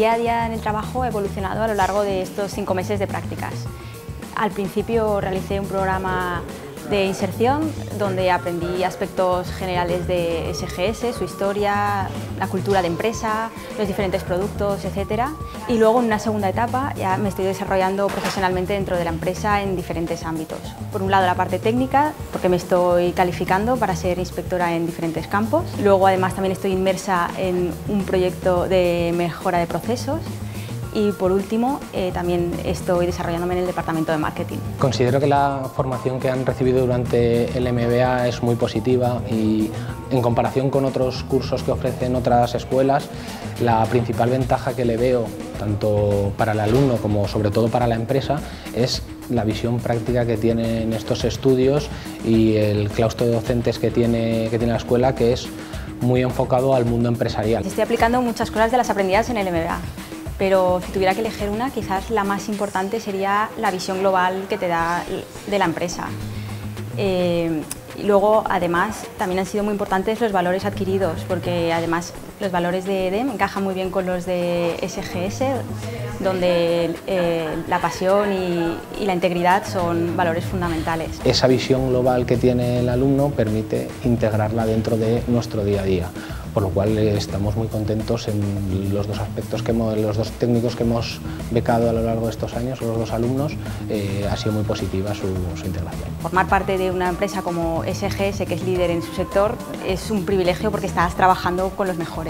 día a día en el trabajo ha evolucionado a lo largo de estos 5 meses de prácticas. Al principio realicé un programa de inserción donde aprendí aspectos generales de SGS, su historia, la cultura de empresa, los diferentes productos, etc. Y luego en una segunda etapa ya me estoy desarrollando profesionalmente dentro de la empresa en diferentes ámbitos. Por un lado la parte técnica, porque me estoy calificando para ser inspectora en diferentes campos. Luego además también estoy inmersa en un proyecto de mejora de procesos. Y por último, también estoy desarrollándome en el departamento de marketing. Considero que la formación que han recibido durante el MBA es muy positiva y en comparación con otros cursos que ofrecen otras escuelas, la principal ventaja que le veo, tanto para el alumno como sobre todo para la empresa, es la visión práctica que tienen estos estudios y el claustro de docentes que tiene la escuela, que es muy enfocado al mundo empresarial. Estoy aplicando muchas cosas de las aprendidas en el MBA. Pero si tuviera que elegir una, quizás la más importante sería la visión global que te da de la empresa. Y luego, además, también han sido muy importantes los valores adquiridos, porque además los valores de EDEM encajan muy bien con los de SGS, donde la pasión y la integridad son valores fundamentales. Esa visión global que tiene el alumno permite integrarla dentro de nuestro día a día, por lo cual estamos muy contentos en los dos aspectos, los dos técnicos que hemos becado a lo largo de estos años, los dos alumnos, ha sido muy positiva su integración. Formar parte de una empresa como SGS, que es líder en su sector, es un privilegio porque estás trabajando con los mejores.